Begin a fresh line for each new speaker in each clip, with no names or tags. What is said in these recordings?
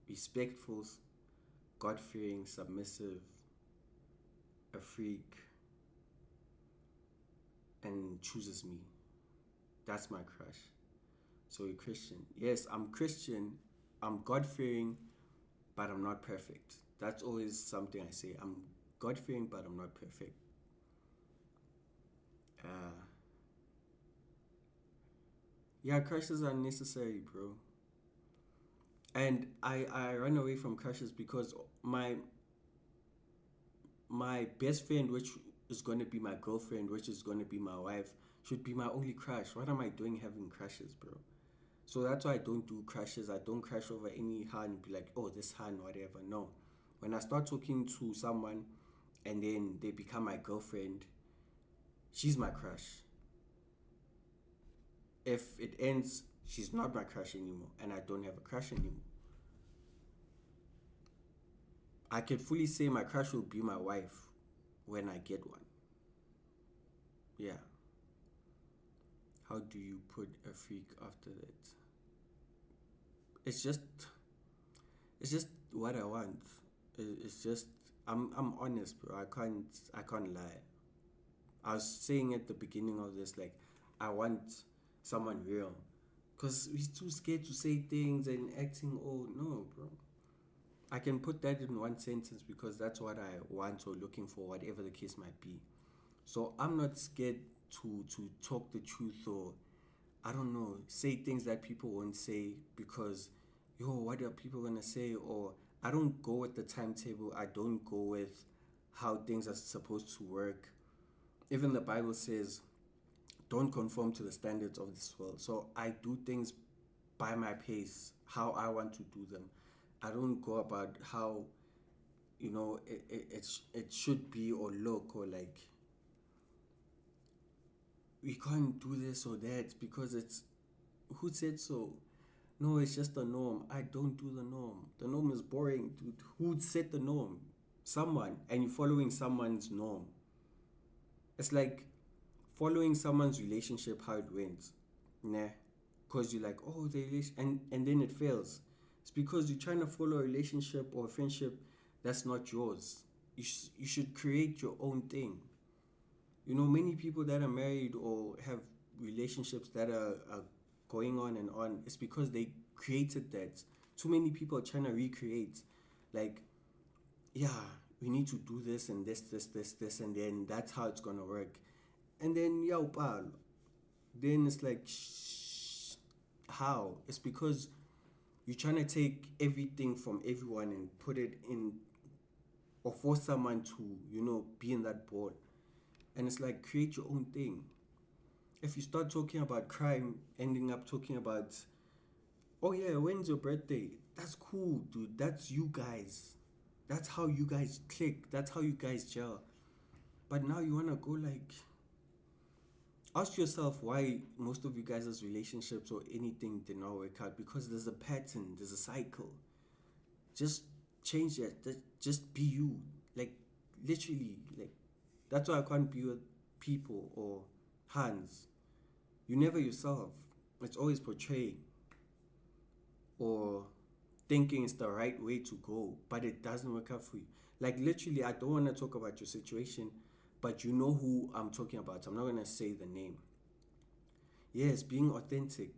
respectful, God-fearing, submissive, a freak, and chooses me. That's my crush. So a Christian. Yes, I'm Christian. I'm God-fearing, but I'm not perfect. That's always something I say. I'm God-fearing, but I'm not perfect. Uh, yeah, crushes are necessary, bro. And I run away from crushes because my best friend, which is going to be my girlfriend, which is going to be my wife, should be my only crush. What am I doing having crushes, bro? So that's why I don't do crushes. I don't crush over any hand and be like, oh, this hand, whatever. No. When I start talking to someone and then they become my girlfriend, she's my crush. If it ends, she's not my crush anymore and I don't have a crush anymore. I can fully say my crush will be my wife when I get one. Yeah. How do you put a freak after that? It's just it's just what I want. It's just I'm honest, bro. I can't lie. I was saying at the beginning of this, like, I want someone real. Because we're too scared to say things and acting, oh, no, bro. I can put that in one sentence because that's what I want or looking for, whatever the case might be. So I'm not scared to talk the truth or, I don't know, say things that people won't say because, yo, what are people going to say? Or I don't go with the timetable. I don't go with how things are supposed to work. Even the Bible says, don't conform to the standards of this world. So I do things by my pace, how I want to do them. I don't go about how it should be or look or like we can't do this or that because it's who said so. No, it's just the norm. I don't do the norm. The norm is boring, dude. Who set the norm? Someone, and you're following someone's norm. It's like following someone's relationship, how it went. Nah. Because you're like, oh, the relation, and then it fails. It's because you're trying to follow a relationship or a friendship that's not yours. You should create your own thing. Many people that are married or have relationships that are going on and on, it's because they created that. Too many people are trying to recreate. Like, yeah, we need to do this and this, and then that's how it's gonna work. And then, yeah, pal. Then it's like, how? It's because you're trying to take everything from everyone and put it in, or force someone to, be in that ball. And it's like, create your own thing. If you start talking about crime, ending up talking about, oh yeah, when's your birthday? That's cool, dude. That's you guys. That's how you guys click. That's how you guys gel. But now you wanna go like, ask yourself why most of you guys' relationships or anything did not work out, because there's a pattern, there's a cycle. Just change it. Just be you. Like, literally, like, that's why I can't be with people or hands. You never yourself. It's always portraying or thinking it's the right way to go, but it doesn't work out for you. Like, literally, I don't want to talk about your situation, but you know who I'm talking about. I'm not going to say the name. Yes, being authentic.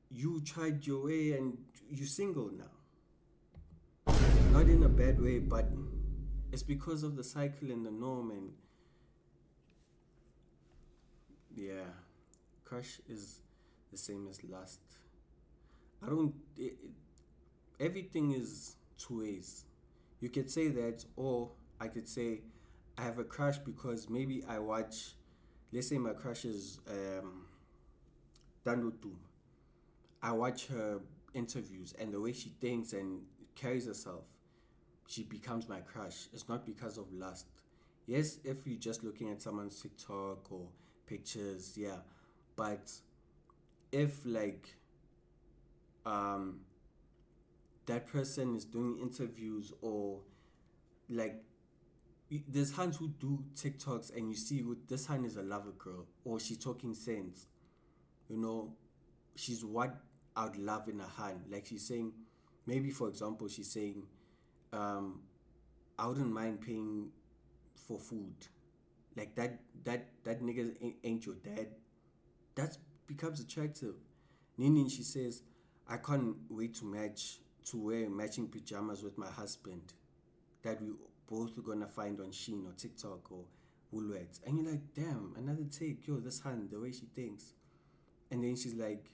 You tried your way and you're single now. Not in a bad way, but it's because of the cycle and the norm. And yeah, crush is the same as lust. I don't. Everything is two ways. You could say that, or I could say I have a crush because maybe I watch. Let's say my crush is Dando Doom. I watch her interviews and the way she thinks and carries herself, she becomes my crush. It's not because of lust. Yes, if you're just looking at someone's TikTok or pictures, yeah. But if like um that person is doing interviews or like there's hands who do TikToks and you see this hand is a lover girl or she's talking sense, you know, she's what I'd love in a hand. Like she's saying, Maybe, for example, she's saying, um, I wouldn't mind paying for food. Like that nigga ain't your dad. That becomes attractive. Nini, she says, I can't wait to wear matching pajamas with my husband that we both are gonna find on Shein or TikTok or Woolworths. And you're like, damn, another take, yo, this hand, the way she thinks. And then she's like,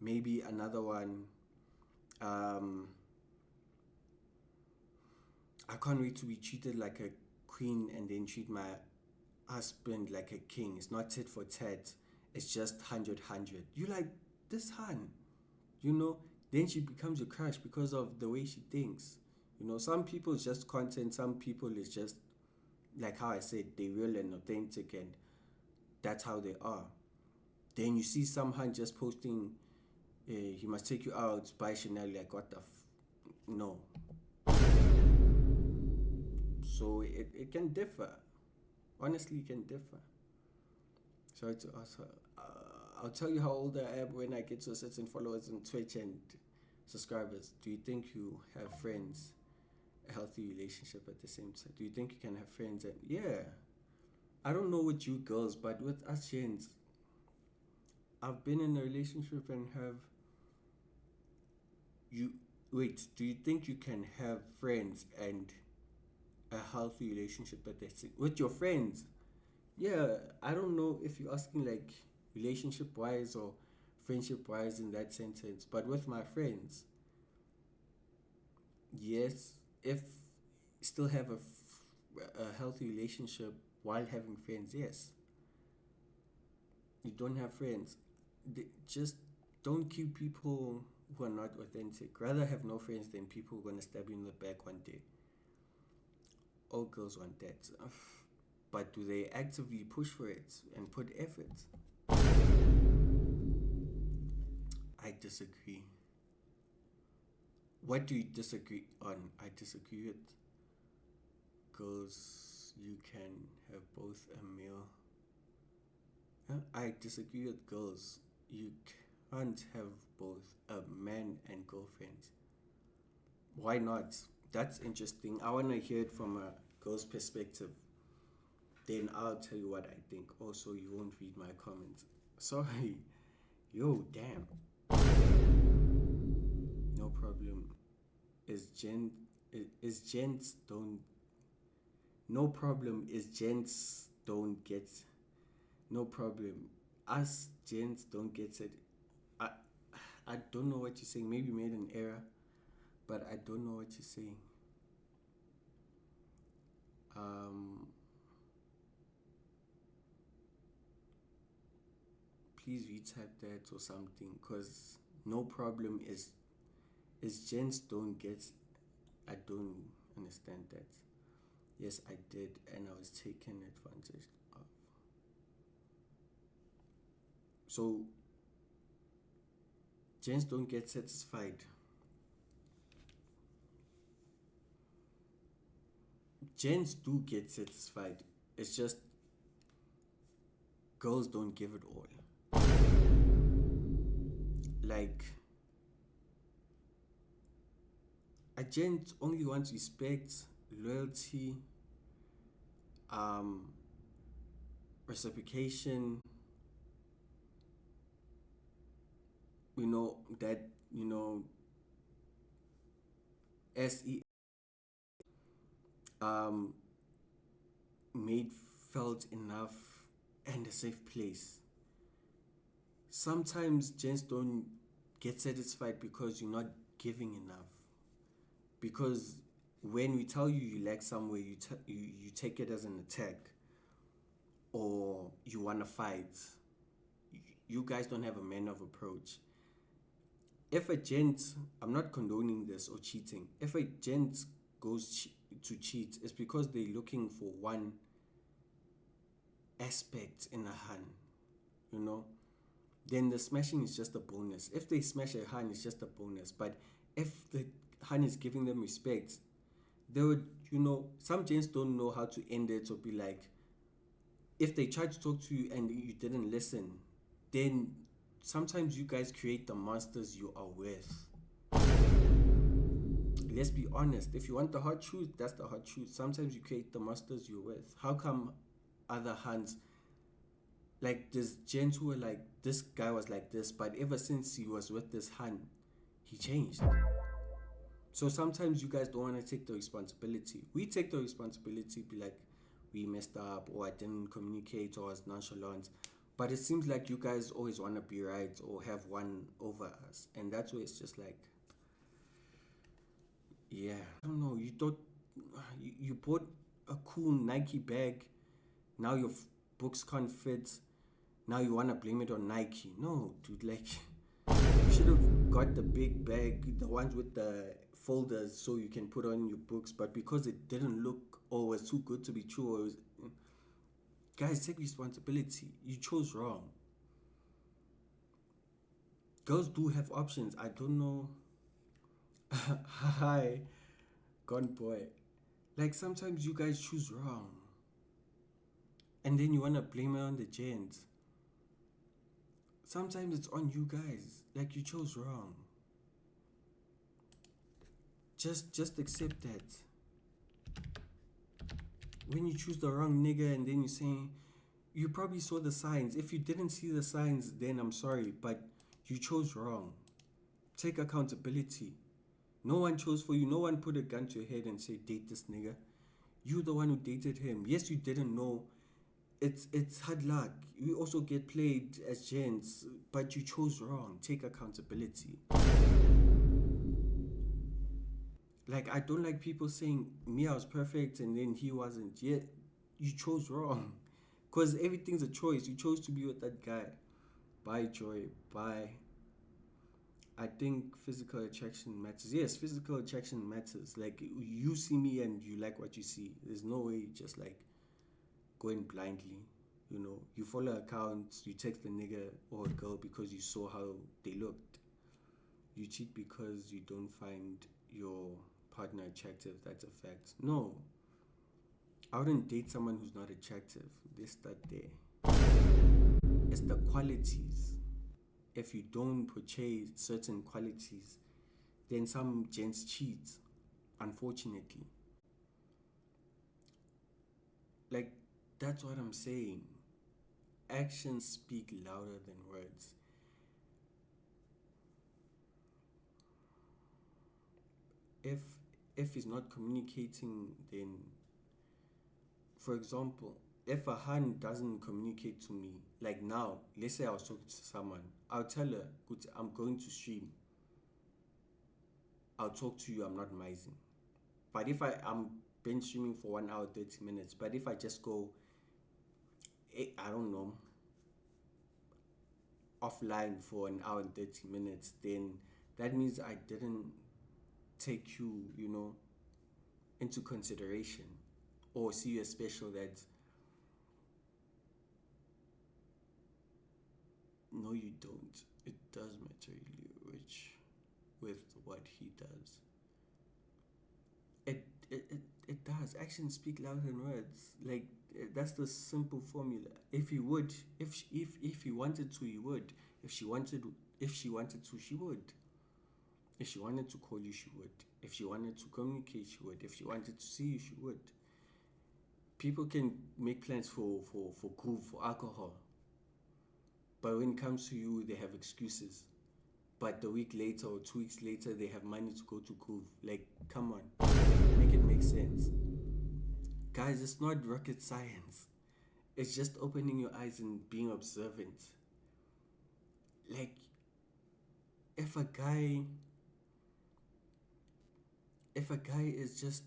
maybe another one, um, I can't wait to be treated like a queen and then treat my husband like a king. It's not tit for tat. It's just 100. You like this hand, you know? Then she becomes your crush because of the way she thinks. You know, some people it's just content. Some people it's just like how I said, they real and authentic, and that's how they are. Then you see some hand just posting, he must take you out, buy Chanel. Like what the no. So it can differ. Honestly, it can differ. Sorry to ask her. I'll tell you how old I am when I get to a certain followers on Twitch and subscribers. Do you think you have friends, a healthy relationship at the same time? Do you think you can have friends? And yeah, I don't know with you girls, but with us gents, I've been in a relationship and have you. Wait, do you think you can have friends and a healthy relationship at the same with your friends? Yeah, I don't know if you're asking like relationship wise or friendship wise in that sentence, but with my friends, yes. If still have a healthy relationship while having friends, yes. You don't have friends, just don't keep people who are not authentic. Rather have no friends than people who are gonna stab you in the back one day. All girls want that. But do they actively push for it and put effort? I disagree. What do you disagree on? I disagree with girls. You can have both a male. I disagree with girls. You can't have both a man and girlfriend. Why not? That's interesting. I want to hear it from a girl's perspective. Then I'll tell you what I think. Also, you won't read my comments. Sorry. Yo, damn. No problem. Is gents don't. No problem. Is gents don't get. No problem. Us gents don't get it. I I don't know what you're saying. Maybe you made an error, but I don't know what you're saying. Please retype that or something, cause no problem is gents don't get. I don't understand that. Yes, I did, and I was taken advantage of. So gents don't get satisfied. Gents do get satisfied. It's just girls don't give it all. Like a gent only wants respect, loyalty, um, reciprocation. You know that se um made felt enough and a safe place. Sometimes gents don't get satisfied because you're not giving enough. Because when we tell you you lack somewhere, you take it as an attack or you want to fight. You guys don't have a man of approach. If a gent, I'm not condoning this or cheating. If a gent goes to cheat, it's because they're looking for one aspect in a hand, you know. Then the smashing is just a bonus. If they smash a hand, it's just a bonus. But if the hand is giving them respect, they would, some gents don't know how to end it or be like, if they try to talk to you and you didn't listen, then sometimes you guys create the monsters you are with. let's be honest. If you want the hard truth, that's the hard truth. Sometimes you create the monsters you're with. How come other hands, like this gents who were like, this guy was like this, but ever since he was with this Han, he changed. So sometimes you guys don't want to take the responsibility. We take the responsibility, be like, we messed up, or I didn't communicate, or I was nonchalant. But it seems like you guys always want to be right or have one over us. And that's where it's just like, yeah, I don't know. You thought you bought a cool Nike bag. Now your books can't fit. Now you want to blame it on Nike. No, dude, like, you should have got the big bag, the ones with the folders so you can put on your books. But because it didn't look or was too good to be true, or it was, guys, take responsibility. You chose wrong. Girls do have options. I don't know. Hi, gone boy. Like sometimes you guys choose wrong. And then you want to blame it on the gents. Sometimes it's on you guys. Like you chose wrong. Just accept that. When you choose the wrong nigga and then you're saying, you probably saw the signs. If you didn't see the signs, then I'm sorry, but you chose wrong. Take accountability. No one chose for you. No one put a gun to your head and say, date this nigga. You the one who dated him. Yes, you didn't know. It's hard luck. We also get played as gents, but you chose wrong. Take accountability. Like, I don't like people saying, me, I was perfect, and then he wasn't. Yet, you chose wrong. Because everything's a choice. You chose to be with that guy. Bye, Joy. Bye. I think physical attraction matters. Yes, physical attraction matters. Like, you see me and you like what you see. There's no way you just, like, going blindly. You know, you follow accounts, you text the nigga or a girl because you saw how they looked. You cheat because you don't find your partner attractive. That's a fact. No, I wouldn't date someone who's not attractive. They start there. It's the qualities. If you don't portray certain qualities, then some gents cheat, unfortunately. Like, that's what I'm saying. Actions speak louder than words. If if he's not communicating, then, for example, if a hand doesn't communicate to me, like now, let's say I was talking to someone, I'll tell her, good, I'm going to stream. I'll talk to you, I'm not mising. But if I'm been streaming for 1 hour, 30 minutes, but if I just go, I don't know, offline for 1 hour and 30 minutes, then that means I didn't take you, into consideration or see you as special. That no, you don't. It does materially with what he does. It does. Actions speak louder than words. Like, that's the simple formula. If he would, if he wanted to, he would. If she wanted to, she would. If she wanted to call you, she would. If she wanted to communicate, she would. If she wanted to see you, she would. People can make plans for groove, for alcohol. But when it comes to you, they have excuses. But the week later or 2 weeks later, they have money to go to groove. Like, come on. Make it make sense. Guys, it's not rocket science. It's just opening your eyes and being observant. Like, if a guy is just,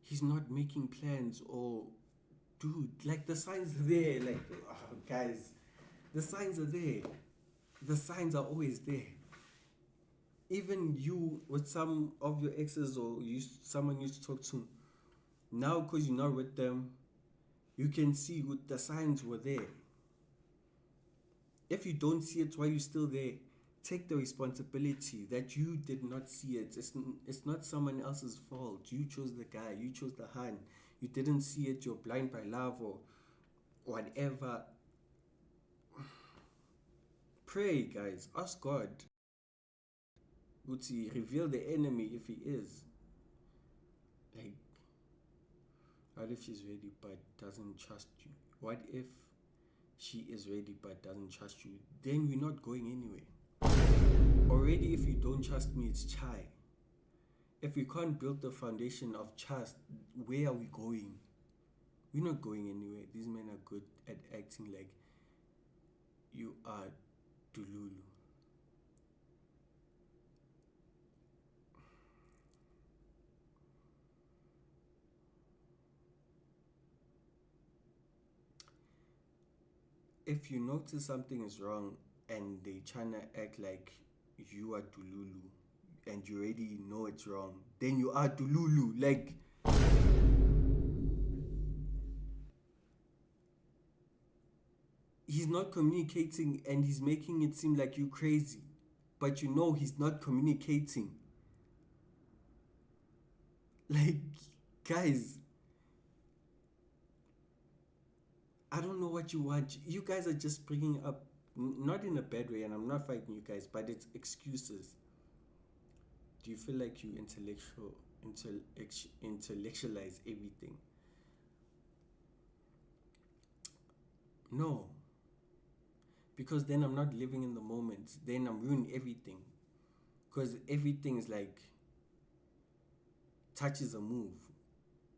he's not making plans, or, dude, like, the signs are there. Like, guys, the signs are there. The signs are always there. Even you with some of your exes, or someone you used to talk to, now because you're not with them, you can see what the signs were there. If you don't see it while you're still there, take the responsibility that you did not see it. It's not someone else's fault. You chose the guy. You chose the hand. You didn't see it. You're blind by love or whatever. Pray, guys. Ask God. Would he reveal the enemy if he is? Like, what if she's ready but doesn't trust you? What if she is ready but doesn't trust you? Then we're not going anywhere. Already, if you don't trust me, it's chai. If we can't build the foundation of trust, where are we going? We're not going anywhere. These men are good at acting like you are Dululu. If you notice something is wrong and they trying to act like you are Dululu and you already know it's wrong, then you are Dululu. Like, he's not communicating and he's making it seem like you crazy, but you know he's not communicating. Like, guys, I don't know what you want. You guys are just bringing up, not in a bad way, and I'm not fighting you guys, but it's excuses. Do you feel like you intellectualize everything? No, because then I'm not living in the moment. Then I'm ruining everything. Because everything is like touches a move,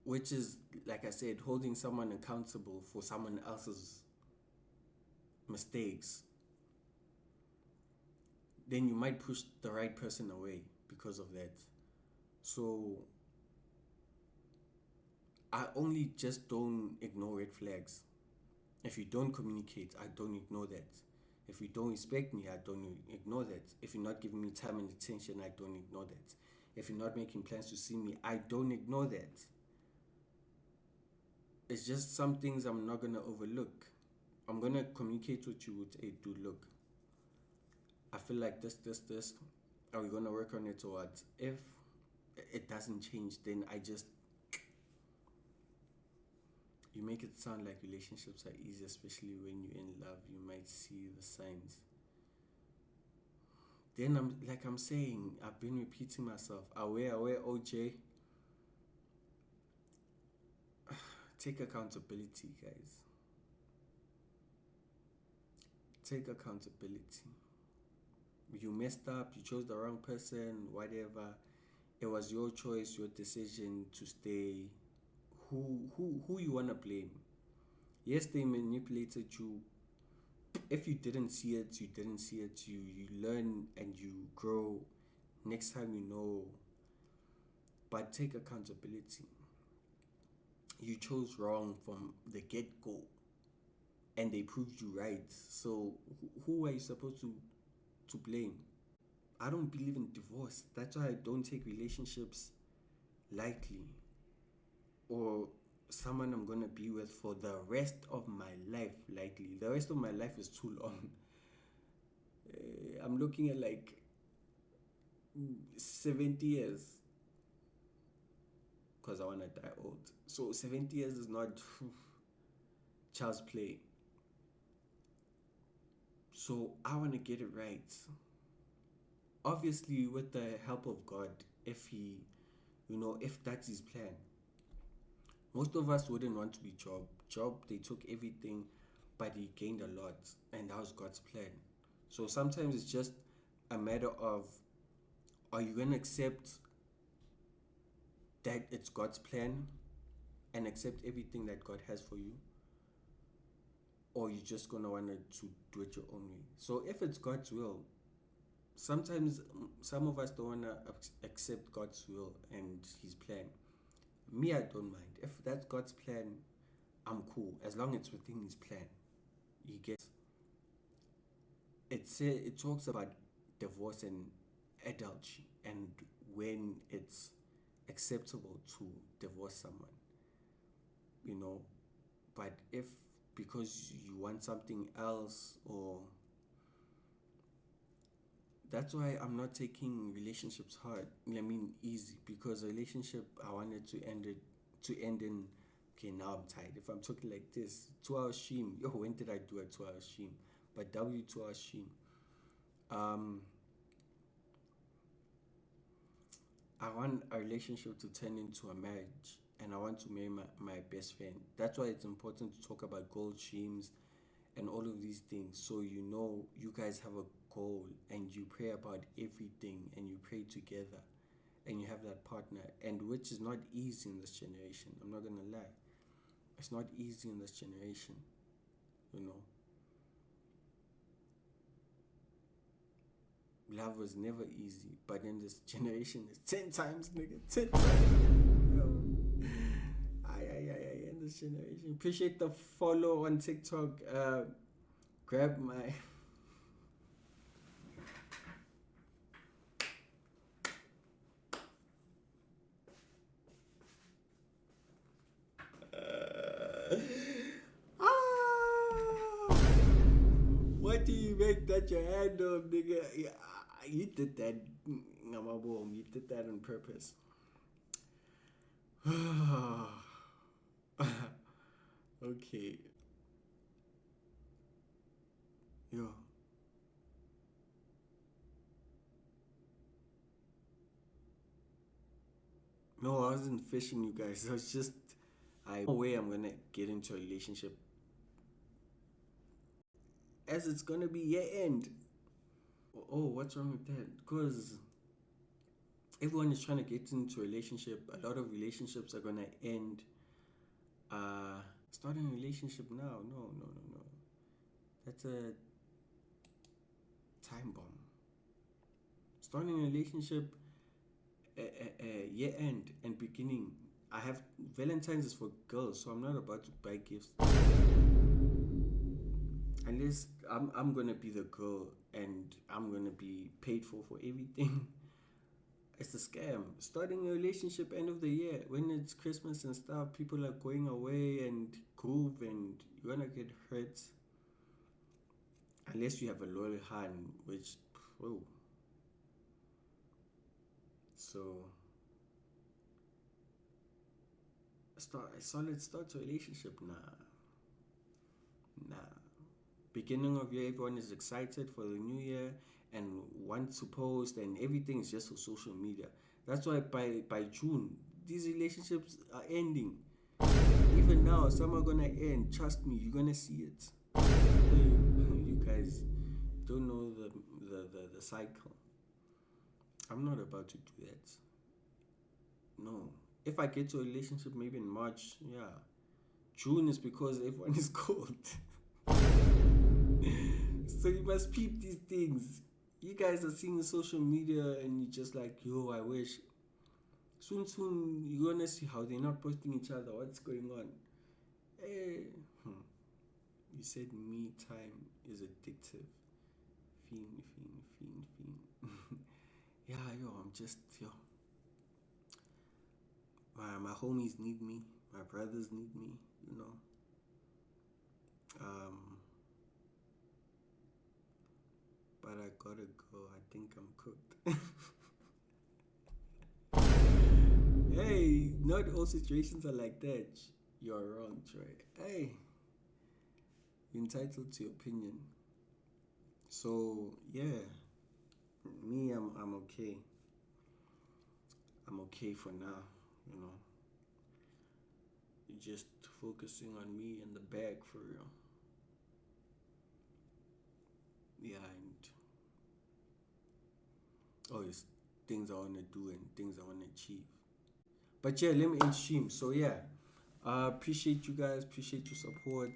which is, like I said, holding someone accountable for someone else's mistakes. Then you might push the right person away because of that. So I only just don't ignore red flags. If you don't communicate, I don't ignore that. If you don't respect me, I don't ignore that. If you're not giving me time and attention, I don't ignore that. If you're not making plans to see me, I don't ignore that. It's just some things I'm not gonna overlook. I'm gonna communicate with you with a dude, look, I feel like this. Are we gonna work on it or what? If it doesn't change, then I just, you make it sound like relationships are easy, especially when you're in love. You might see the signs. Then I'm saying, I've been repeating myself. Aware, OJ. Take accountability, guys. Take accountability. You messed up, you chose the wrong person, whatever. It was your choice, your decision to stay. Who you wanna blame? Yes, they manipulated you. If you didn't see it, you didn't see it. You learn and you grow. Next time you know. But take accountability. You chose wrong from the get-go and they proved you right. So who are you supposed to blame? I don't believe in divorce. That's why I don't take relationships lightly, or someone I'm gonna be with for the rest of my life lightly. The rest of my life is too long. I'm looking at like 70 years because I want to die old. So 70 years is not child's play. So I want to get it right. Obviously, with the help of God, if he, if that's his plan. Most of us wouldn't want to be Job. Job, they took everything, but he gained a lot, and that was God's plan. So sometimes it's just a matter of, are you going to accept that it's God's plan and accept everything that God has for you? Or you're just going to want to do it your own way? So if it's God's will, sometimes some of us don't want to accept God's will and his plan. Me, I don't mind. If that's God's plan, I'm cool, as long as it's within his plan. You get it talks about divorce and adultery and when it's acceptable to divorce someone, but if because you want something else, or that's why I'm not taking relationships hard. I mean easy, because a relationship I wanted to end in, okay, now I'm tired. If I'm talking like this, 2 hour stream, when did I do a 2 hour stream? But W 2 hour stream. I want a relationship to turn into a marriage, and I want to marry my best friend. That's why it's important to talk about goal streams and all of these things, so you know you guys have a goal and you pray about everything and you pray together and you have that partner, and which is not easy in this generation. I'm not gonna lie, it's not easy in this generation, you know. Love was never easy, but in this generation, it's 10 times, nigga. 10 times. Yo. In this generation. Appreciate the follow on TikTok. Grab my. What do you make that your hand of, nigga? Yeah, you did that. You did that on purpose. Okay. Yo. No, I wasn't fishing, you guys. I was just. No way I'm gonna get into a relationship as it's gonna be year end. Oh, what's wrong with that? Because everyone is trying to get into a relationship. A lot of relationships are gonna end. Starting a relationship now? No. That's a time bomb. Starting a relationship, year end and beginning. I have Valentine's is for girls, so I'm not about to buy gifts unless I'm gonna be the girl and I'm gonna be paid for everything. It's a scam. Starting a relationship end of the year when it's Christmas and stuff, people are going away and groove, and you're gonna get hurt unless you have a loyal hand, which, whoa. So a solid start to a relationship, nah. Beginning of year, everyone is excited for the new year and wants to post, and everything is just for social media. That's why by June, these relationships are ending. Even now, some are gonna end. Trust me, you're gonna see it. You guys don't know the cycle. I'm not about to do that. No. If I get to a relationship maybe in March, yeah. June is because everyone is cold. So you must peep these things. You guys are seeing social media and you're just like, yo, I wish. Soon, you're gonna see how they're not posting each other. What's going on? Hey, you said me time is addictive. Fiend. Yeah, yo, I'm just, yo. My homies need me. My brothers need me, you know. But I gotta go. I think I'm cooked. Hey, not all situations are like that. You're wrong, Troy. Hey, you're entitled to your opinion. So yeah, me, I'm okay. I'm okay for now. You know, you're just focusing on me and the bag for real. Yeah, and oh, it's things I wanna do and things I wanna achieve. But yeah, let me end stream. So yeah, appreciate you guys. Appreciate your support.